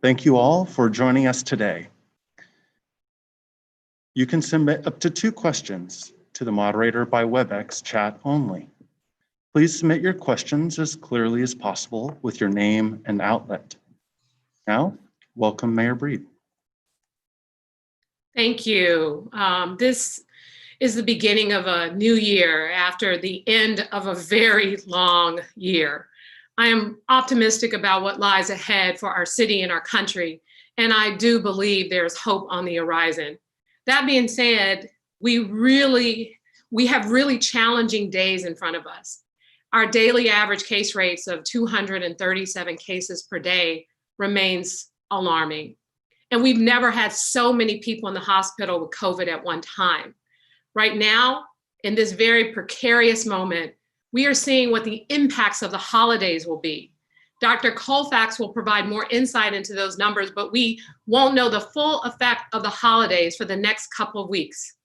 Thank you all for joining us today. You can submit up to 2 questions to the moderator by WebEx chat only. Please submit your questions as clearly as possible with your name and outlet. Now, welcome Mayor Breed. Thank you. This is the beginning of a new year after the end of a very long year. I am optimistic about what lies ahead for our city and our country, and I do believe there's hope on the horizon. That being said, we have really challenging days in front of us. Our daily average case rates of 237 cases per day remains alarming. And we've never had so many people in the hospital with COVID at one time. Right now, in this very precarious moment, we are seeing what the impacts of the holidays will be. Dr. Colfax will provide more insight into those numbers, but we won't know the full effect of the holidays for the next couple of weeks.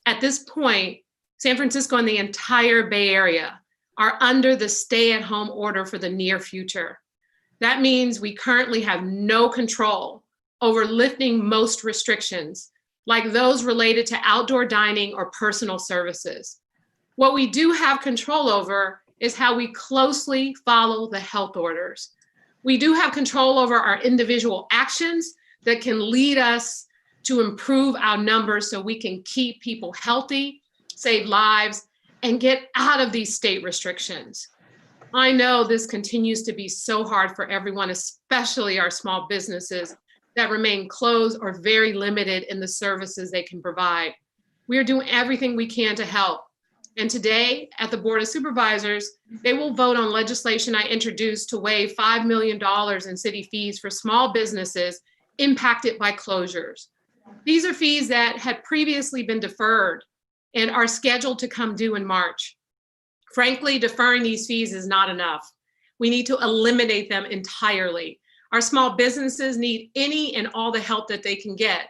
At this point, San Francisco and the entire Bay Area are under the stay-at-home order for the near future. That means we currently have no control over lifting most restrictions, like those related to outdoor dining or personal services. What we do have control over is how we closely follow the health orders. We do have control over our individual actions that can lead us to improve our numbers so we can keep people healthy, save lives, and get out of these state restrictions. I know this continues to be so hard for everyone, especially our small businesses that remain closed or very limited in the services they can provide. We are doing everything we can to help. And today at the Board of Supervisors, they will vote on legislation I introduced to waive $5 million in city fees for small businesses impacted by closures. These are fees that had previously been deferred and are scheduled to come due in March. Frankly, deferring these fees is not enough. We need to eliminate them entirely. Our small businesses need any and all the help that they can get.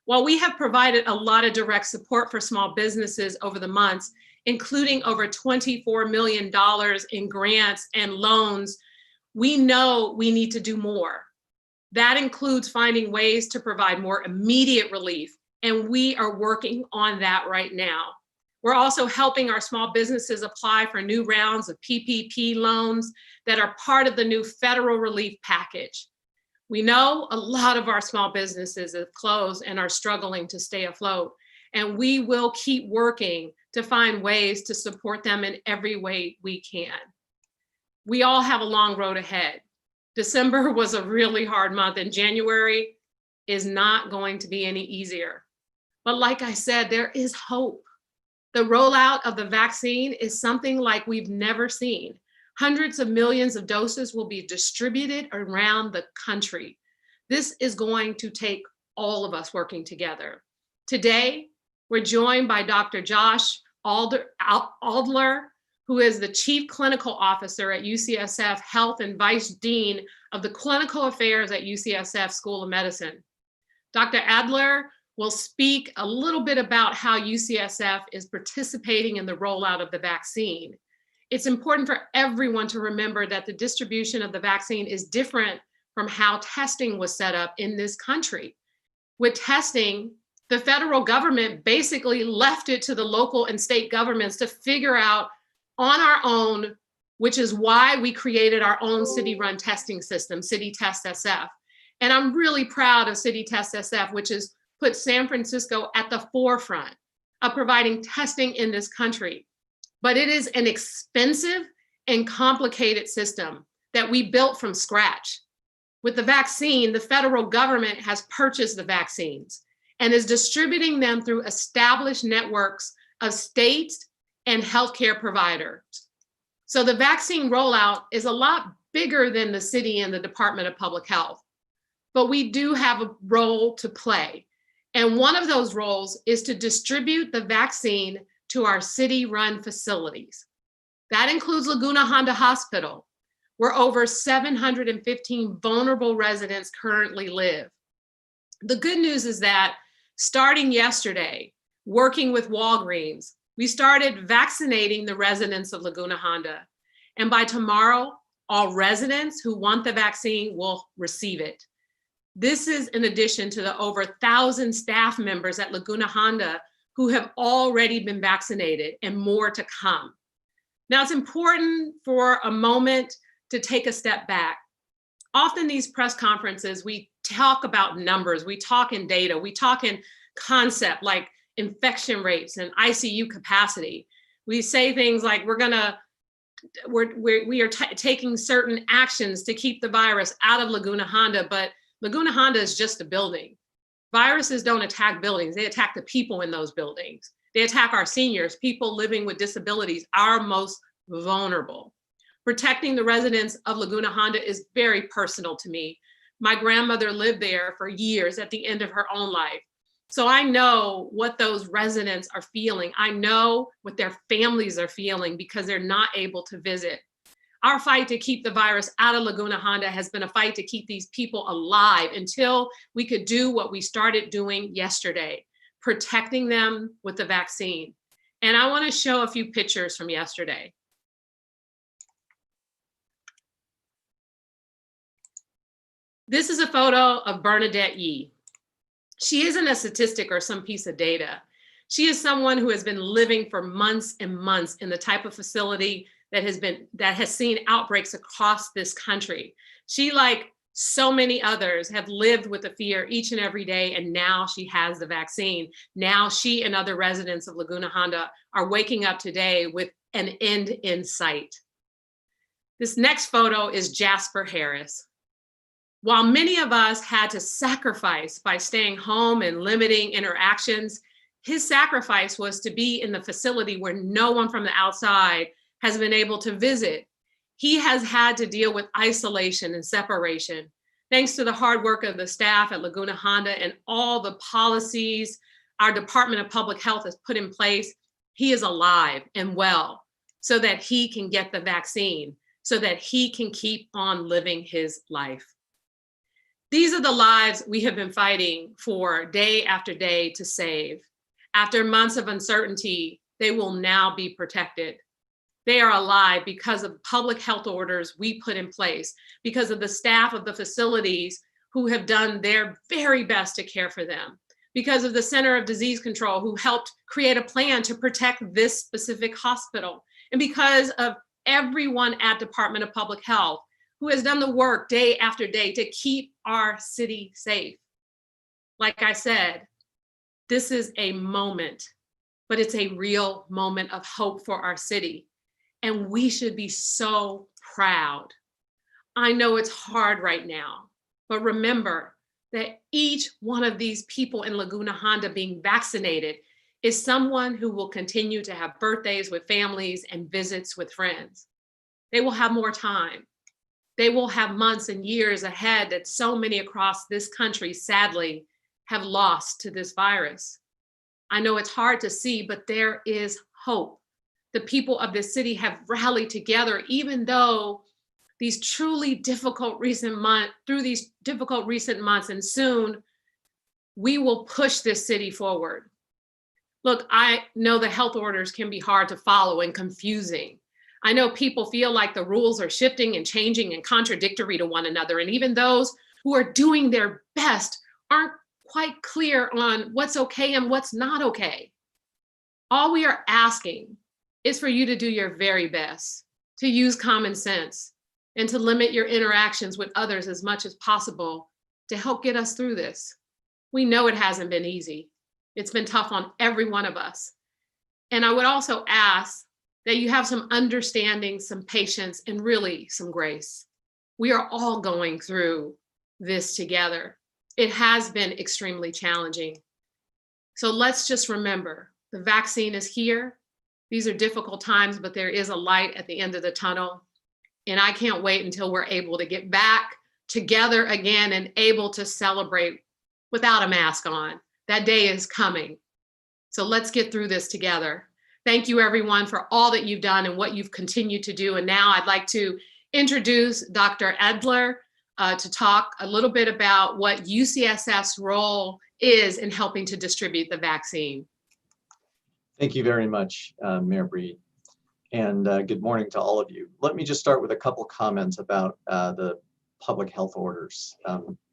While we have provided a lot of direct support for small businesses over the months, including over $24 million in grants and loans, we know we need to do more. That includes finding ways to provide more immediate relief, and we are working on that right now. We're also helping our small businesses apply for new rounds of PPP loans that are part of the new federal relief package. We know a lot of our small businesses have closed and are struggling to stay afloat, and we will keep working to find ways to support them in every way we can. We all have a long road ahead. December was a really hard month, and January is not going to be any easier. But like I said, there is hope. The rollout of the vaccine is something like we've never seen. Hundreds of millions of doses will be distributed around the country. This is going to take all of us working together. Today, we're joined by Dr. Josh Aldler, who is the Chief Clinical Officer at UCSF Health and Vice Dean of the Clinical Affairs at UCSF School of Medicine. Dr. Adler will speak a little bit about how UCSF is participating in the rollout of the vaccine. It's important for everyone to remember that the distribution of the vaccine is different from how testing was set up in this country. With testing, the federal government basically left it to the local and state governments to figure out on our own, which is why we created our own city-run testing system, City Test SF. And I'm really proud of City Test SF, which has put San Francisco at the forefront of providing testing in this country. But it is an expensive and complicated system that we built from scratch. With the vaccine, the federal government has purchased the vaccines and is distributing them through established networks of states and healthcare providers. So the vaccine rollout is a lot bigger than the city and the Department of Public Health, but we do have a role to play. And one of those roles is to distribute the vaccine to our city-run facilities. That includes Laguna Honda Hospital, where over 715 vulnerable residents currently live. The good news is that starting yesterday, working with Walgreens, we started vaccinating the residents of Laguna Honda. And by tomorrow, all residents who want the vaccine will receive it. This is in addition to the over 1,000 staff members at Laguna Honda who have already been vaccinated and more to come. Now, it's important for a moment to take a step back. Often these press conferences, we talk about numbers, we talk in data, we talk in concept like infection rates and ICU capacity. We say things like we are taking certain actions to keep the virus out of Laguna Honda, but Laguna Honda is just a building. Viruses don't attack buildings, they attack the people in those buildings. They attack our seniors, people living with disabilities, our most vulnerable. Protecting the residents of Laguna Honda is very personal to me. My grandmother lived there for years at the end of her own life. So I know what those residents are feeling. I know what their families are feeling because they're not able to visit. Our fight to keep the virus out of Laguna Honda has been a fight to keep these people alive until we could do what we started doing yesterday, protecting them with the vaccine. And I want to show a few pictures from yesterday. This is a photo of Bernadette Yee. She isn't a statistic or some piece of data. She is someone who has been living for months and months in the type of facility that has seen outbreaks across this country. She, like so many others, have lived with the fear each and every day, and now she has the vaccine. Now she and other residents of Laguna Honda are waking up today with an end in sight. This next photo is Jasper Harris. While many of us had to sacrifice by staying home and limiting interactions, his sacrifice was to be in the facility where no one from the outside has been able to visit. He has had to deal with isolation and separation. Thanks to the hard work of the staff at Laguna Honda and all the policies our Department of Public Health has put in place, he is alive and well so that he can get the vaccine, so that he can keep on living his life. These are the lives we have been fighting for day after day to save. After months of uncertainty, they will now be protected. They are alive because of public health orders we put in place, because of the staff of the facilities who have done their very best to care for them, because of the Center of Disease Control who helped create a plan to protect this specific hospital, and because of everyone at Department of Public Health who has done the work day after day to keep our city safe. Like I said, this is a moment, but it's a real moment of hope for our city. And we should be so proud. I know it's hard right now, but remember that each one of these people in Laguna Honda being vaccinated is someone who will continue to have birthdays with families and visits with friends. They will have more time. They will have months and years ahead that so many across this country, sadly, have lost to this virus. I know it's hard to see, but there is hope. The people of this city have rallied together, even though these truly difficult recent months, and soon we will push this city forward. Look, I know the health orders can be hard to follow and confusing. I know people feel like the rules are shifting and changing and contradictory to one another. And even those who are doing their best aren't quite clear on what's okay and what's not okay. All we are asking is for you to do your very best, to use common sense, and to limit your interactions with others as much as possible to help get us through this. We know it hasn't been easy. It's been tough on every one of us. And I would also ask that you have some understanding, some patience, and really some grace. We are all going through this together. It has been extremely challenging. So let's just remember, the vaccine is here. These are difficult times, but there is a light at the end of the tunnel. And I can't wait until we're able to get back together again and able to celebrate without a mask on. That day is coming. So let's get through this together. Thank you, everyone, for all that you've done and what you've continued to do. And now I'd like to introduce Dr. Adler to talk a little bit about what UCSF's role is in helping to distribute the vaccine. Thank you very much, Mayor Breed, and good morning to all of you. Let me just start with a couple comments about the public health orders.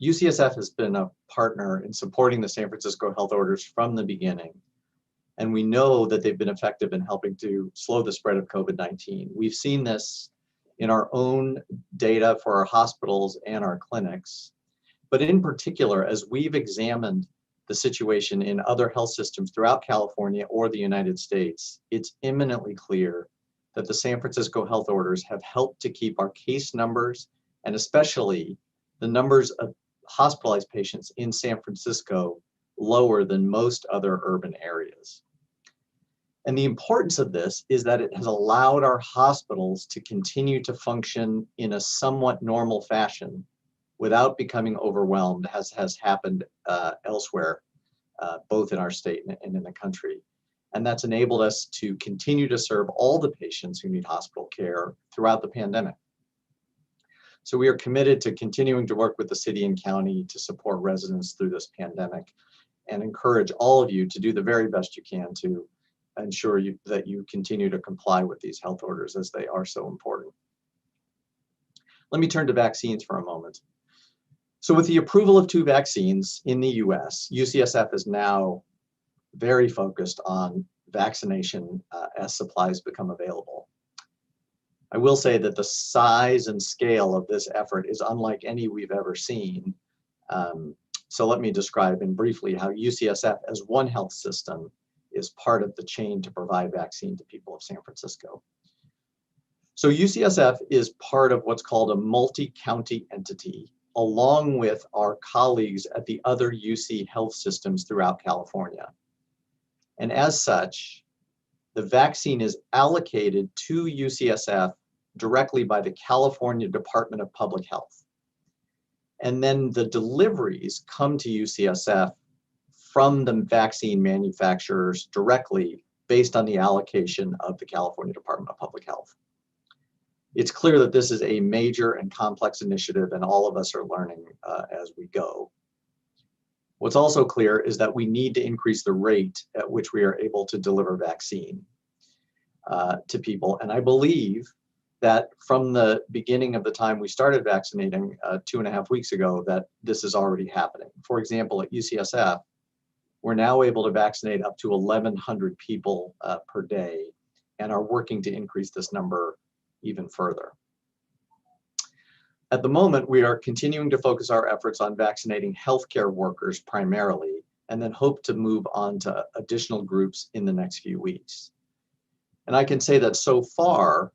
UCSF has been a partner in supporting the San Francisco health orders from the beginning. And we know that they've been effective in helping to slow the spread of COVID-19. We've seen this in our own data for our hospitals and our clinics. But in particular, as we've examined the situation in other health systems throughout California or the United States, it's eminently clear that the San Francisco health orders have helped to keep our case numbers, and especially the numbers of hospitalized patients in San Francisco, lower than most other urban areas. And the importance of this is that it has allowed our hospitals to continue to function in a somewhat normal fashion without becoming overwhelmed, as has happened elsewhere, both in our state and in the country. And that's enabled us to continue to serve all the patients who need hospital care throughout the pandemic. So we are committed to continuing to work with the city and county to support residents through this pandemic, and encourage all of you to do the very best you can to ensure that you continue to comply with these health orders, as they are so important. Let me turn to vaccines for a moment. So with the approval of 2 vaccines in the US, UCSF is now very focused on vaccination as supplies become available. I will say that the size and scale of this effort is unlike any we've ever seen. So let me describe in briefly how UCSF as one health system is part of the chain to provide vaccine to people of San Francisco. So UCSF is part of what's called a multi-county entity, along with our colleagues at the other UC health systems throughout California. And as such, the vaccine is allocated to UCSF directly by the California Department of Public Health. And then the deliveries come to UCSF from the vaccine manufacturers directly based on the allocation of the California Department of Public Health. It's clear that this is a major and complex initiative, and all of us are learning as we go. What's also clear is that we need to increase the rate at which we are able to deliver vaccine to people. And I believe that from the beginning of the time we started vaccinating 2.5 weeks ago, that this is already happening. For example, at UCSF, we're now able to vaccinate up to 1,100 people per day, and are working to increase this number even further. At the moment, we are continuing to focus our efforts on vaccinating healthcare workers primarily, and then hope to move on to additional groups in the next few weeks. And I can say that so far,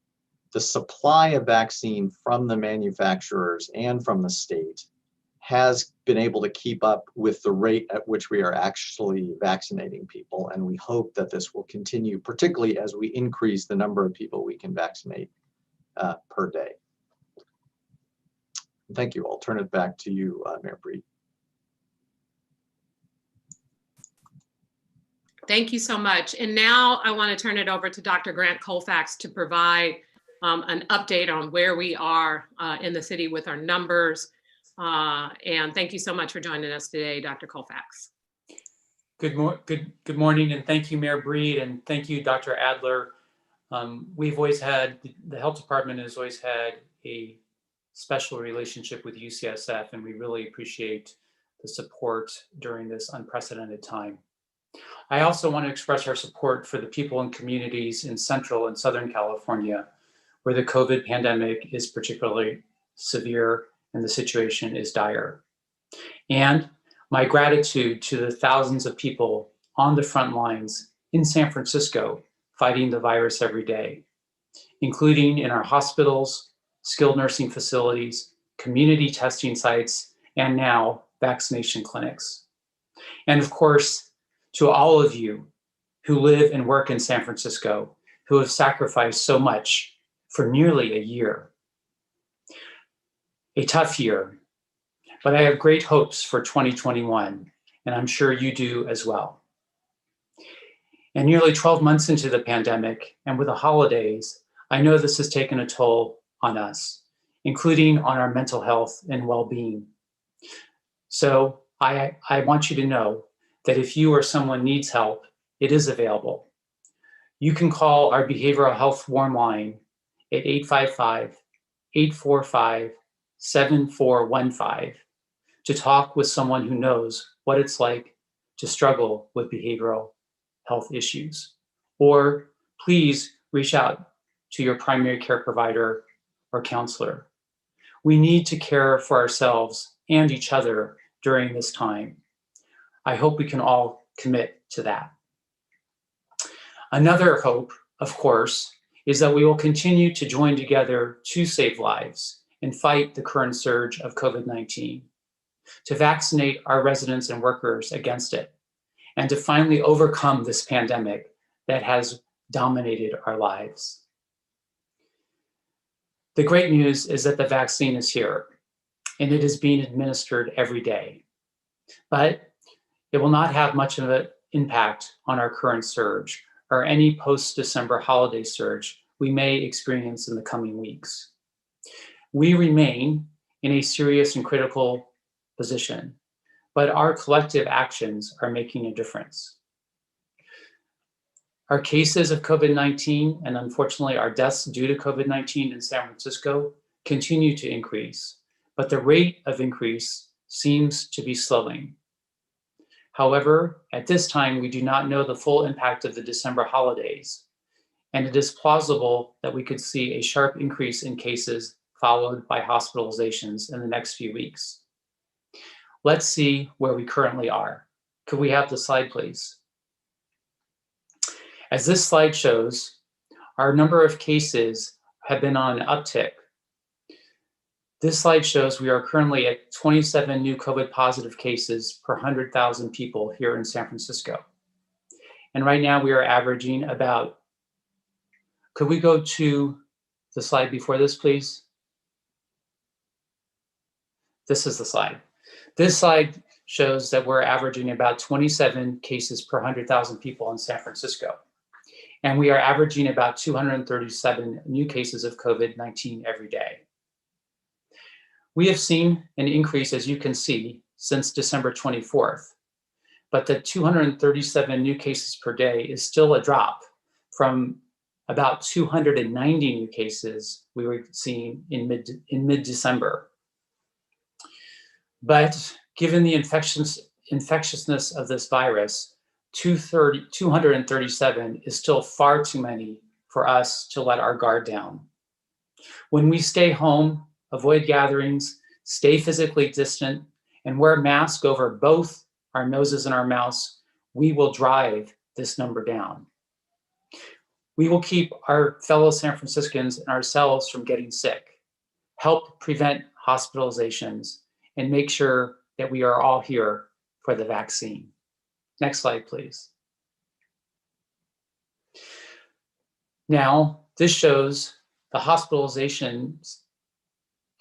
the supply of vaccine from the manufacturers and from the state has been able to keep up with the rate at which we are actually vaccinating people. And we hope that this will continue, particularly as we increase the number of people we can vaccinate per day. Thank you. I'll turn it back to you, Mayor Breed. Thank you so much. And now I want to turn it over to Dr. Grant Colfax to provide an update on where we are in the city with our numbers. And thank you so much for joining us today, Dr. Colfax. Good morning, and thank you, Mayor Breed, and thank you, Dr. Adler. We've always had, the health department has always had a special relationship with UCSF, and we really appreciate the support during this unprecedented time. I also want to express our support for the people and communities in Central and Southern California, where the COVID pandemic is particularly severe and the situation is dire. And my gratitude to the thousands of people on the front lines in San Francisco fighting the virus every day, including in our hospitals, skilled nursing facilities, community testing sites, and now vaccination clinics. And of course, to all of you who live and work in San Francisco, who have sacrificed so much for nearly a year. A tough year, but I have great hopes for 2021, and I'm sure you do as well. And nearly 12 months into the pandemic, and with the holidays, I know this has taken a toll on us, including on our mental health and well-being. So I want you to know that if you or someone needs help, it is available. You can call our behavioral health warm line at 855-845-6988. 7415 to talk with someone who knows what it's like to struggle with behavioral health issues. Or please reach out to your primary care provider or counselor. We need to care for ourselves and each other during this time. I hope we can all commit to that. Another hope, of course, is that we will continue to join together to save lives and fight the current surge of COVID-19, to vaccinate our residents and workers against it, and to finally overcome this pandemic that has dominated our lives. The great news is that the vaccine is here, and it is being administered every day. But it will not have much of an impact on our current surge or any post-December holiday surge we may experience in the coming weeks. We remain in a serious and critical position, but our collective actions are making a difference. Our cases of COVID-19 and unfortunately our deaths due to COVID-19 in San Francisco continue to increase, but the rate of increase seems to be slowing. However, at this time, we do not know the full impact of the December holidays, and it is plausible that we could see a sharp increase in cases followed by hospitalizations in the next few weeks. Let's see where we currently are. Could we have the slide, please? As this slide shows, our number of cases have been on an uptick. This slide shows we are currently at 27 new COVID positive cases per 100,000 people here in San Francisco. And right now we are averaging about, could we go to the slide before this, please? This is the slide. This slide shows that we're averaging about 27 cases per 100,000 people in San Francisco. And we are averaging about 237 new cases of COVID-19 every day. We have seen an increase, as you can see, since December 24th, but the 237 new cases per day is still a drop from about 290 new cases we were seeing in mid-December. But given the infectiousness of this virus, 237 is still far too many for us to let our guard down. When we stay home, avoid gatherings, stay physically distant, and wear masks over both our noses and our mouths, we will drive this number down. We will keep our fellow San Franciscans and ourselves from getting sick, help prevent hospitalizations, and make sure that we are all here for the vaccine. Next slide, please. Now, this shows the hospitalizations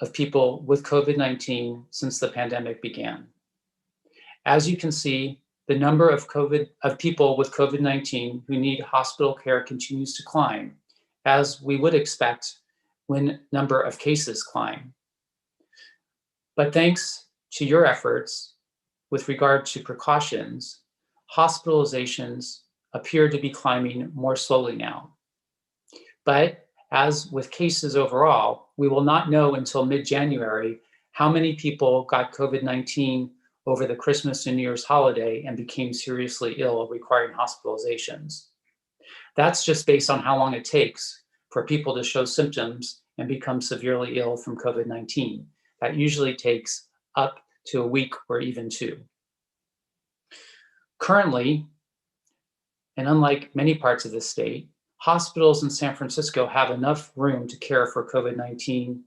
of people with COVID-19 since the pandemic began. As you can see, the number of people with COVID-19 who need hospital care continues to climb, as we would expect when number of cases climb. But thanks to your efforts with regard to precautions, hospitalizations appear to be climbing more slowly now. But as with cases overall, we will not know until mid-January how many people got COVID-19 over the Christmas and New Year's holiday and became seriously ill, requiring hospitalizations. That's just based on how long it takes for people to show symptoms and become severely ill from COVID-19. That usually takes up to a week or even two. Currently, and unlike many parts of the state, hospitals in San Francisco have enough room to care for COVID-19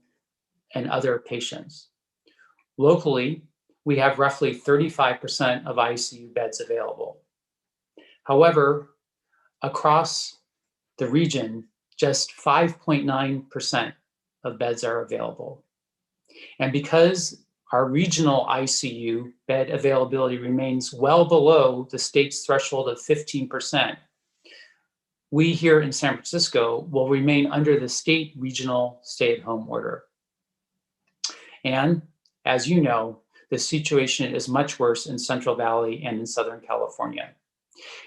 and other patients. Locally, we have roughly 35% of ICU beds available. However, across the region, just 5.9% of beds are available. And because our regional ICU bed availability remains well below the state's threshold of 15%, we here in San Francisco will remain under the state regional stay-at-home order. And as you know, the situation is much worse in Central Valley and in Southern California.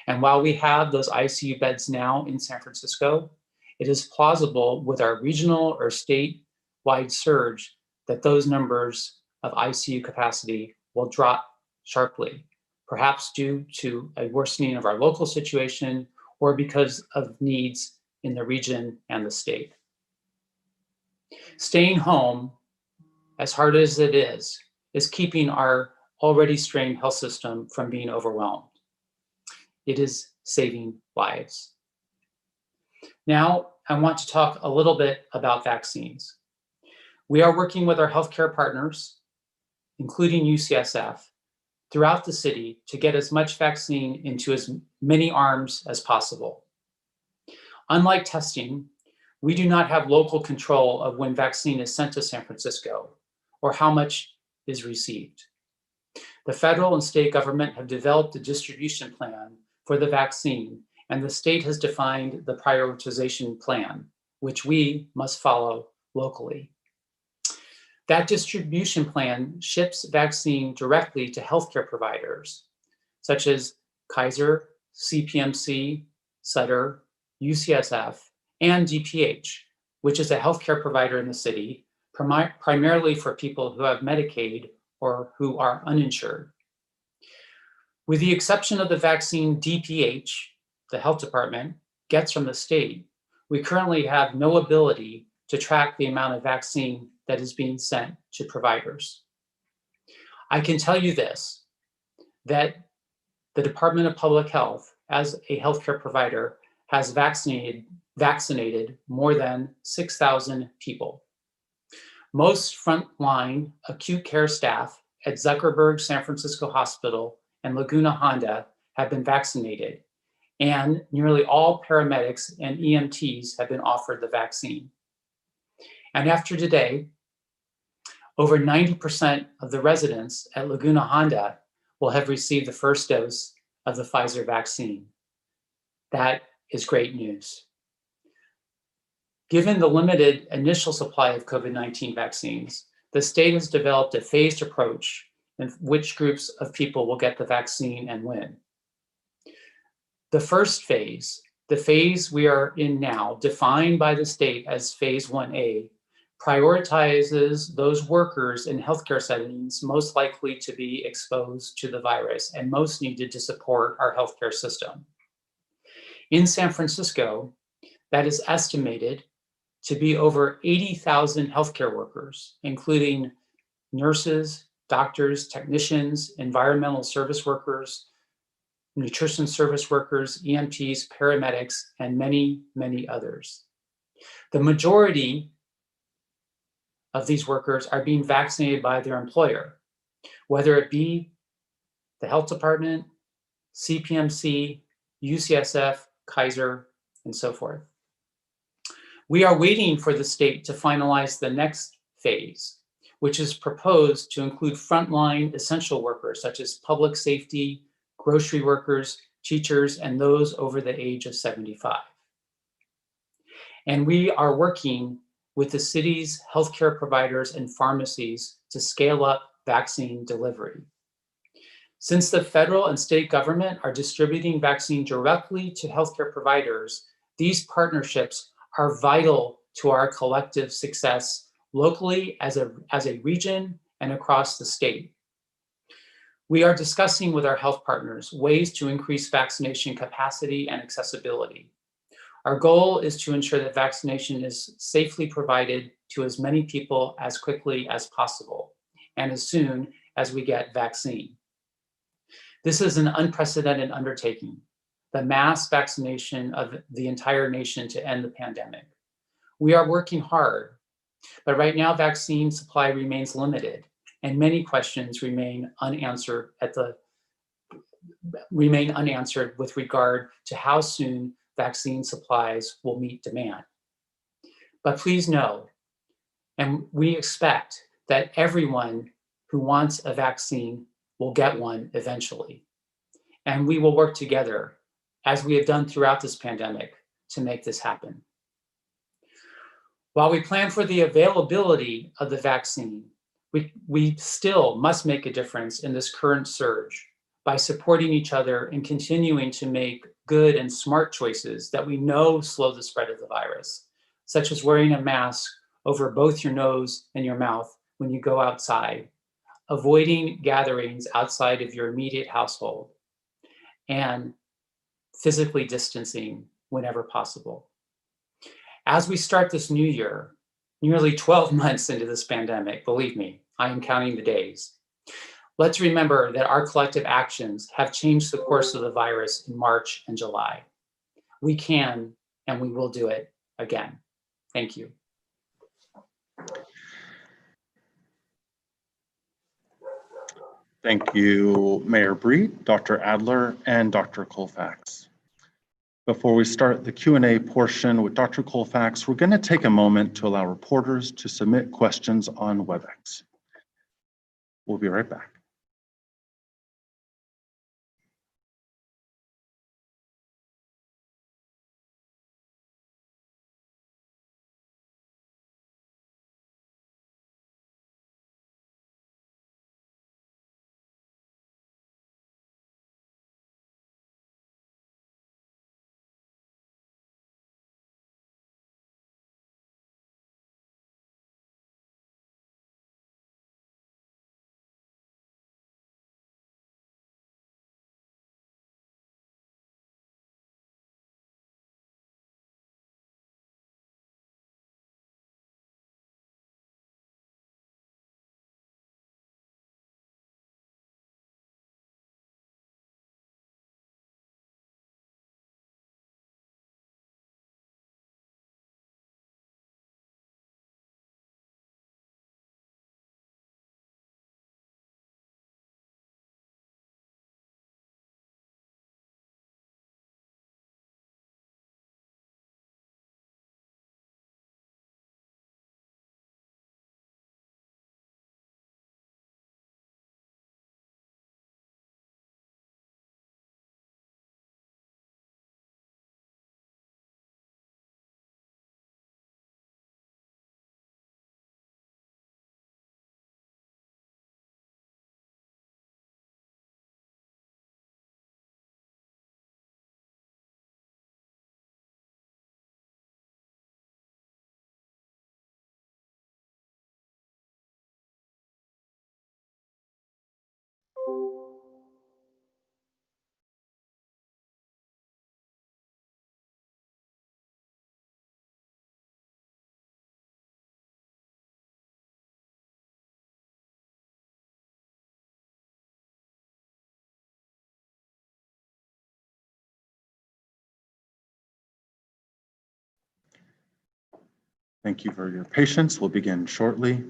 And while we have those ICU beds now in San Francisco, it is plausible with our regional or statewide surge that those numbers of ICU capacity will drop sharply, perhaps due to a worsening of our local situation or because of needs in the region and the state. Staying home, as hard as it is keeping our already strained health system from being overwhelmed. It is saving lives. Now, I want to talk a little bit about vaccines. We are working with our healthcare partners, including UCSF, throughout the city to get as much vaccine into as many arms as possible. Unlike testing, we do not have local control of when vaccine is sent to San Francisco or how much is received. The federal and state government have developed a distribution plan for the vaccine, and the state has defined the prioritization plan, which we must follow locally. That distribution plan ships vaccine directly to healthcare providers, such as Kaiser, CPMC, Sutter, UCSF, and DPH, which is a healthcare provider in the city, primarily for people who have Medicaid or who are uninsured. With the exception of the vaccine DPH, the health department, gets from the state, we currently have no ability to track the amount of vaccine that is being sent to providers. I can tell you this, that the Department of Public Health, as a healthcare provider, has vaccinated more than 6,000 people. Most frontline acute care staff at Zuckerberg San Francisco Hospital and Laguna Honda have been vaccinated, and nearly all paramedics and EMTs have been offered the vaccine. And after today, over 90% of the residents at Laguna Honda will have received the first dose of the Pfizer vaccine. That is great news. Given the limited initial supply of COVID-19 vaccines, the state has developed a phased approach in which groups of people will get the vaccine and when. The first phase, the phase we are in now, defined by the state as phase 1A, prioritizes those workers in healthcare settings most likely to be exposed to the virus and most needed to support our healthcare system. In San Francisco, that is estimated to be over 80,000 healthcare workers, including nurses, doctors, technicians, environmental service workers, nutrition service workers, EMTs, paramedics, and many, many others. The majority of these workers are being vaccinated by their employer, whether it be the health department, CPMC, UCSF, Kaiser, and so forth. We are waiting for the state to finalize the next phase, which is proposed to include frontline essential workers such as public safety, grocery workers, teachers, and those over the age of 75. And we are working with the city's healthcare providers and pharmacies to scale up vaccine delivery. Since the federal and state government are distributing vaccine directly to healthcare providers, these partnerships are vital to our collective success locally as a region and across the state. We are discussing with our health partners ways to increase vaccination capacity and accessibility. Our goal is to ensure that vaccination is safely provided to as many people as quickly as possible and as soon as we get vaccine. This is an unprecedented undertaking, the mass vaccination of the entire nation to end the pandemic. We are working hard, but right now vaccine supply remains limited and many questions remain unanswered with regard to how soon vaccine supplies will meet demand. But please know, and we expect that everyone who wants a vaccine will get one eventually. And we will work together, as we have done throughout this pandemic, to make this happen. While we plan for the availability of the vaccine, we still must make a difference in this current surge by supporting each other and continuing to make good and smart choices that we know slow the spread of the virus, such as wearing a mask over both your nose and your mouth when you go outside, avoiding gatherings outside of your immediate household, and physically distancing whenever possible. As we start this new year, nearly 12 months into this pandemic, believe me, I am counting the days. Let's remember that our collective actions have changed the course of the virus in March and July. We can and we will do it again. Thank you. Thank you, Mayor Breed, Dr. Adler, and Dr. Colfax. Before we start the Q&A portion with Dr. Colfax, we're going to take a moment to allow reporters to submit questions on WebEx. We'll be right back. Thank you for your patience. We'll begin shortly.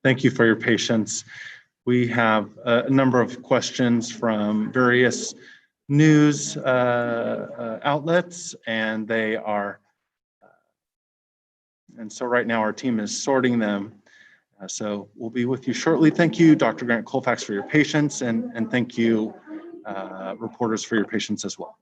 Thank you for your patience. We have a number of questions from various news outlets, and so right now our team is sorting them. So we'll be with you shortly. Thank you, Dr. Grant Colfax, for your patience, and thank you, reporters, for your patience as well.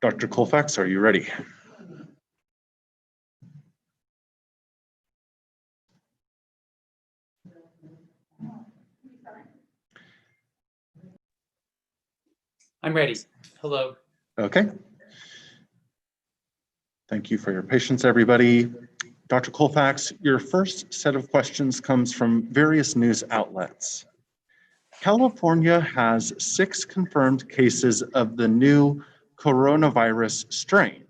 Dr. Colfax, are you ready? I'm ready. Hello. Okay. Thank you for your patience, everybody. Dr. Colfax, your first set of questions comes from various news outlets. California has 6 confirmed cases of the new coronavirus strain.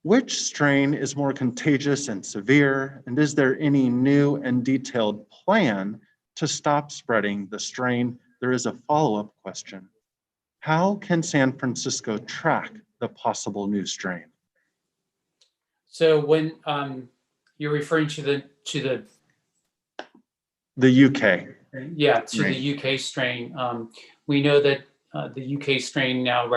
Which strain is more contagious and severe, and is there any new and detailed plan to stop spreading the strain? There is a follow-up question. How can San Francisco track the possible new strain? So when you're referring to the UK. yeah, to Right. the UK strain, we know that the UK strain now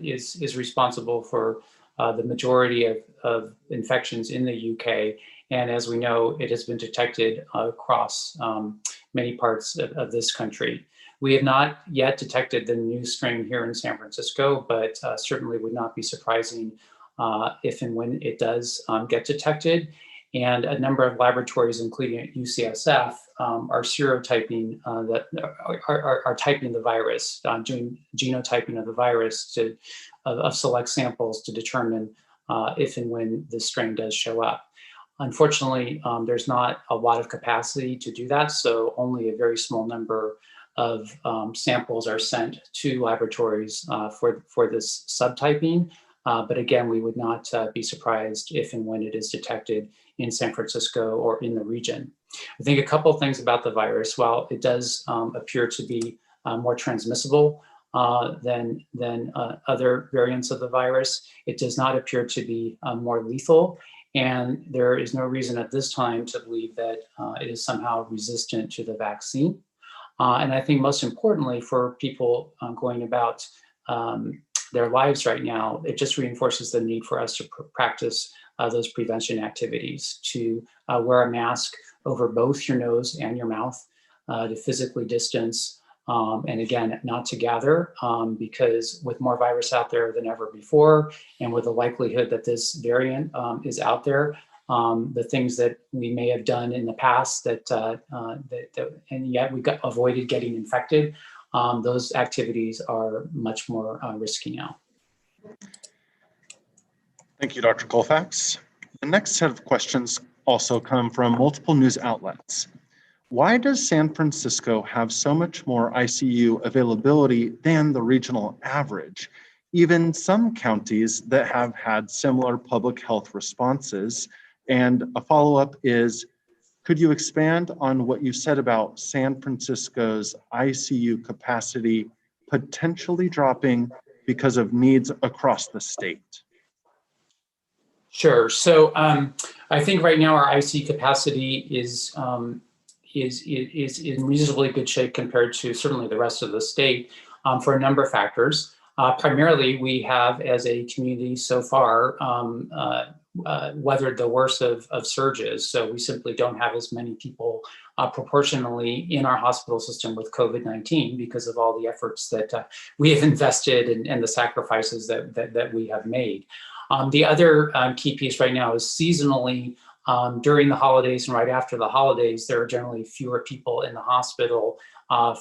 is responsible for the majority of infections in the UK. And as we know, it has been detected across many parts of this country. We have not yet detected the new strain here in San Francisco, but certainly would not be surprising if and when it does get detected. And a number of laboratories, including at UCSF, are serotyping are typing the virus, doing genotyping of the virus of select samples to determine if and when this strain does show up. Unfortunately, there's not a lot of capacity to do that, so only a very small number of samples are sent to laboratories for this subtyping. But again, we would not be surprised if and when it is detected in San Francisco or in the region. I think a couple of things about the virus. While it does appear to be more transmissible than other variants of the virus, it does not appear to be more lethal. And there is no reason at this time to believe that it is somehow resistant to the vaccine. And I think most importantly for people going about their lives right now, it just reinforces the need for us to practice those prevention activities, to wear a mask over both your nose and your mouth to physically distance. And again, not to gather, because with more virus out there than ever before, and with the likelihood that this variant is out there, the things that we may have done in the past and yet we avoided getting infected, those activities are much more risky now. Thank you, Dr. Colfax. The next set of questions also come from multiple news outlets. Why does San Francisco have so much more ICU availability than the regional average? Even some counties that have had similar public health responses. And a follow-up is, could you expand on what you said about San Francisco's ICU capacity potentially dropping because of needs across the state? Sure. So I think right now our ICU capacity is in reasonably good shape compared to certainly the rest of the state for a number of factors. Primarily, we have as a community so far weathered the worst of surges. So we simply don't have as many people proportionally in our hospital system with COVID-19 because of all the efforts that we have invested and the sacrifices that we have made. The other key piece right now is seasonally, during the holidays and right after the holidays, there are generally fewer people in the hospital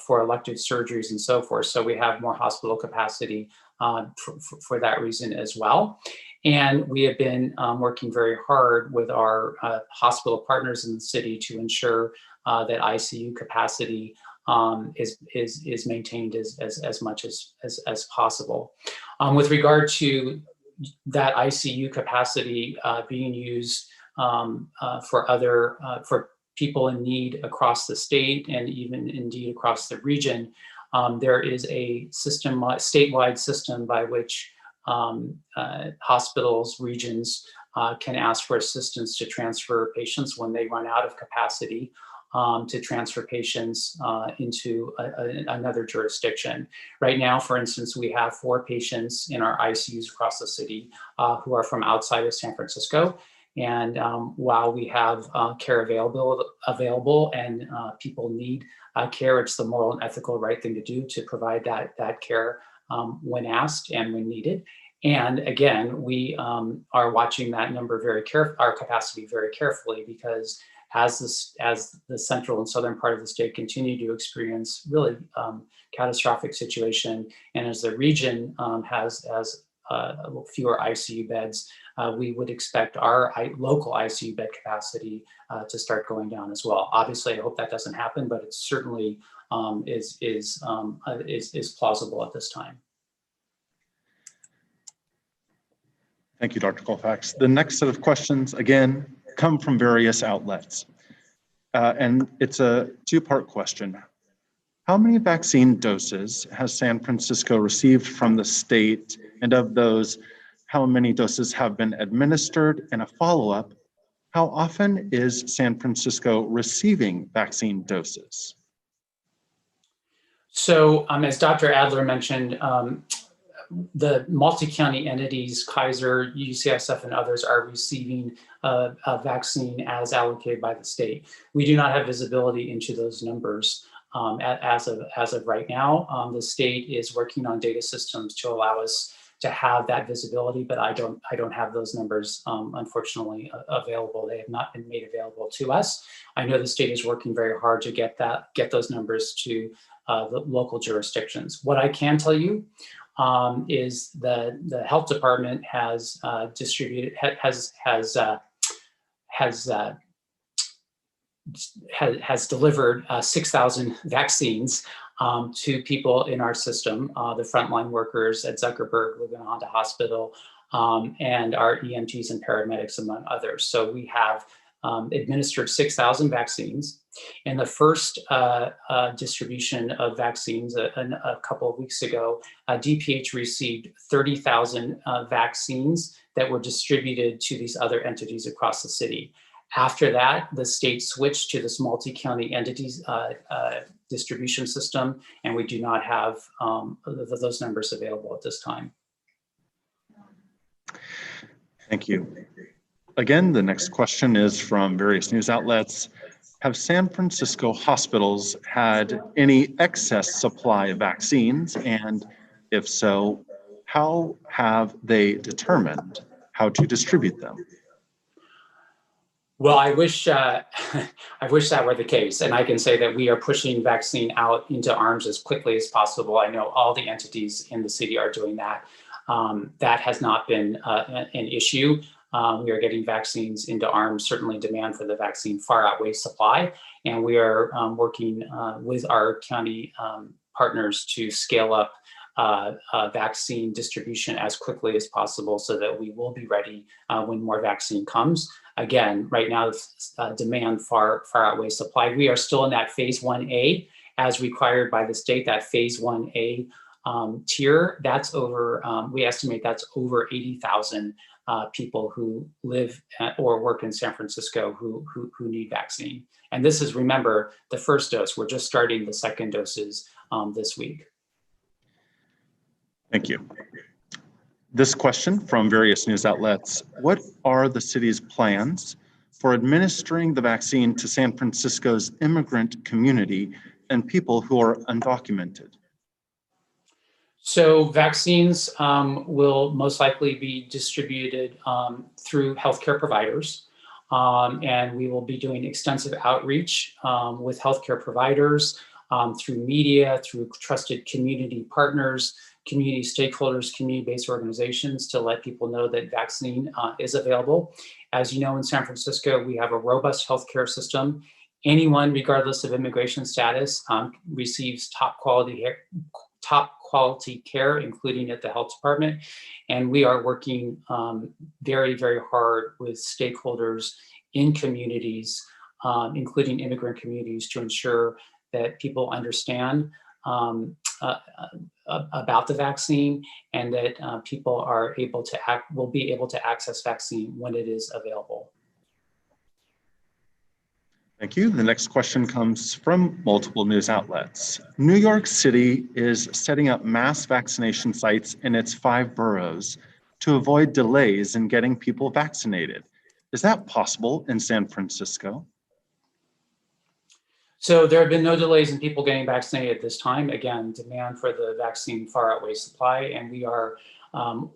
for elective surgeries and so forth. So we have more hospital capacity for that reason as well. And we have been working very hard with our hospital partners in the city to ensure that ICU capacity is maintained as much as possible. With regard to that ICU capacity being used for people in need across the state and even indeed across the region, there is a statewide system by which hospitals, regions can ask for assistance to transfer patients when they run out of capacity, to transfer patients into another jurisdiction. Right now, for instance, we have 4 patients in our ICUs across the city who are from outside of San Francisco. And while we have care available and people need care, it's the moral and ethical right thing to do to provide that care when asked and when needed. And again, we are watching that number our capacity very carefully, because as the central and southern part of the state continue to experience really catastrophic situation, and as the region has fewer ICU beds, we would expect our local ICU bed capacity to start going down as well. Obviously, I hope that doesn't happen, but it certainly is plausible at this time. Thank you, Dr. Colfax. The next set of questions, again, come from various outlets. And it's a 2-part question. How many vaccine doses has San Francisco received from the state? And of those, how many doses have been administered? And a follow-up, how often is San Francisco receiving vaccine doses? So as Dr. Adler mentioned, the multi-county entities, Kaiser, UCSF, and others are receiving a vaccine as allocated by the state. We do not have visibility into those numbers as of right now. The state is working on data systems to allow us to have that visibility, but I don't have those numbers, unfortunately, available. They have not been made available to us. I know the state is working very hard to get those numbers to the local jurisdictions. What I can tell you is the health department has delivered 6,000 vaccines to people in our system, the frontline workers at Zuckerberg, Living Honda Hospital, and our EMTs and paramedics, among others. So we have administered 6,000 vaccines. In the first distribution of vaccines a couple of weeks ago, DPH received 30,000 vaccines that were distributed to these other entities across the city. After that, the state switched to this multi-county entities distribution system, and we do not have those numbers available at this time. Thank you. Again, the next question is from various news outlets. have San Francisco hospitals had any excess supply of vaccines? And if so, how have they determined how to distribute them? Well, I wish I wish that were the case, and I can say that we are pushing vaccine out into arms as quickly as possible. I know all the entities in the city are doing that. That has not been an issue. We are getting vaccines into arms. Certainly, demand for the vaccine far outweighs supply, and we are working with our county partners to scale up vaccine distribution as quickly as possible so that we will be ready when more vaccine comes. Again, right now, demand far outweighs supply. We are still in that phase 1A as required by the state, that phase 1A tier. That's over, we estimate that's over 80,000 people who live or work in San Francisco who need vaccine. And this is, remember, the first dose. We're just starting the second doses this week. Thank you. This question from various news outlets: what are the city's plans for administering the vaccine to San Francisco's immigrant community and people who are undocumented? So vaccines will most likely be distributed through healthcare providers. And we will be doing extensive outreach with healthcare providers through media, through trusted community partners, community stakeholders, community-based organizations to let people know that vaccine is available. As you know, in San Francisco, we have a robust healthcare system. Anyone, regardless of immigration status, receives top quality care, including at the health department. And we are working very, very hard with stakeholders in communities, including immigrant communities, to ensure that people understand about the vaccine and that people are able to will be able to access vaccine when it is available. Thank you. The next question comes from multiple news outlets. New York City is setting up mass vaccination sites in its 5 boroughs to avoid delays in getting people vaccinated. Is that possible in San Francisco? So there have been no delays in people getting vaccinated at this time. Again, demand for the vaccine far outweighs supply, and we are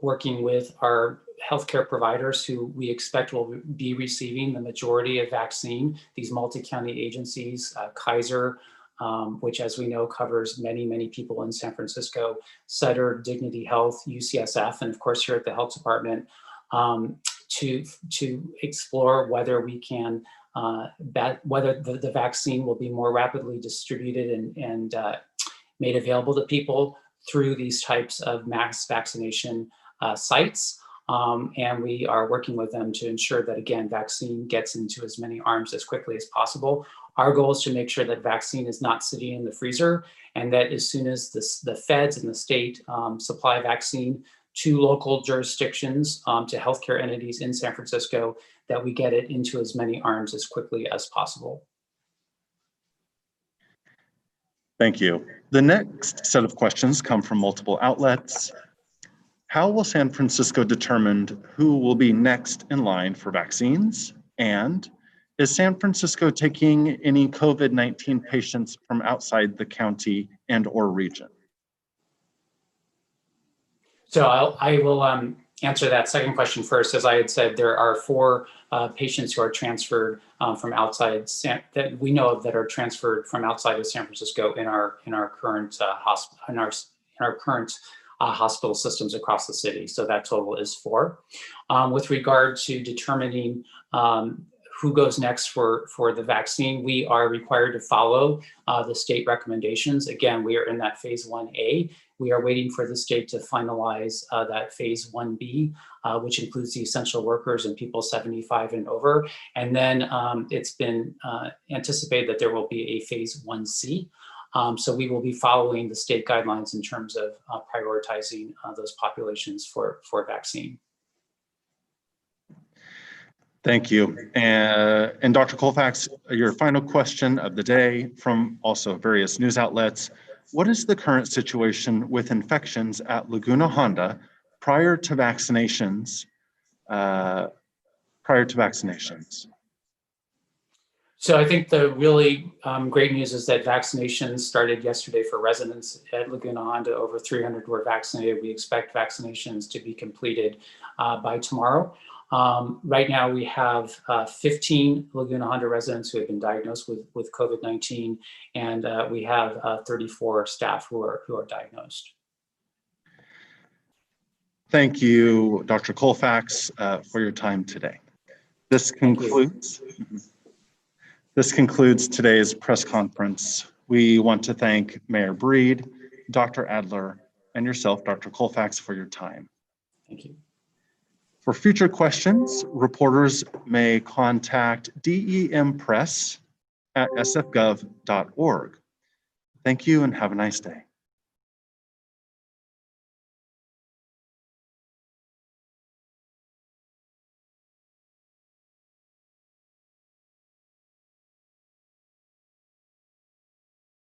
working with our healthcare providers who we expect will be receiving the majority of vaccine. These multi-county agencies, Kaiser, which as we know covers many, many people in San Francisco, Sutter, Dignity Health, UCSF, and of course here at the health department, to explore whether we can whether the vaccine will be more rapidly distributed and made available to people through these types of mass vaccination sites. And we are working with them to ensure that, again, vaccine gets into as many arms as quickly as possible. Our goal is to make sure that vaccine is not sitting in the freezer, and that as soon as the feds and the state supply vaccine to local jurisdictions, to healthcare entities in San Francisco, that we get it into as many arms as quickly as possible. Thank you. The next set of questions come from multiple outlets. How will San Francisco determine who will be next in line for vaccines? And is San Francisco taking any COVID-19 patients from outside the county and/or region? So I will answer that second question first. As I had said, there are 4 patients who are transferred from outside that we know of that are transferred from outside of San Francisco in our current hospital systems across the city. So that total is 4. With regard to determining who goes next for the vaccine, we are required to follow the state recommendations. Again, we are in that phase 1A. We are waiting for the state to finalize that phase 1B, which includes the essential workers and people 75 and over. And then it's been anticipated that there will be a phase 1C. So we will be following the state guidelines in terms of prioritizing those populations for vaccine. Thank you. And Dr. Colfax, your final question of the day from also various news outlets. What is the current situation with infections at Laguna Honda prior to vaccinations? So I think the really great news is that vaccinations started yesterday for residents at Laguna Honda. Over 300 were vaccinated. We expect vaccinations to be completed by tomorrow. Right now, we have 15 Laguna Honda residents who have been diagnosed with COVID-19, and we have 34 staff who are diagnosed. Thank you, Dr. Colfax, for your time today. This concludes today's press conference. We want to thank Mayor Breed, Dr. Adler, and yourself, Dr. Colfax, for your time. Thank you. For future questions, reporters may contact dempress@sfgov.org. Thank you and have a nice day.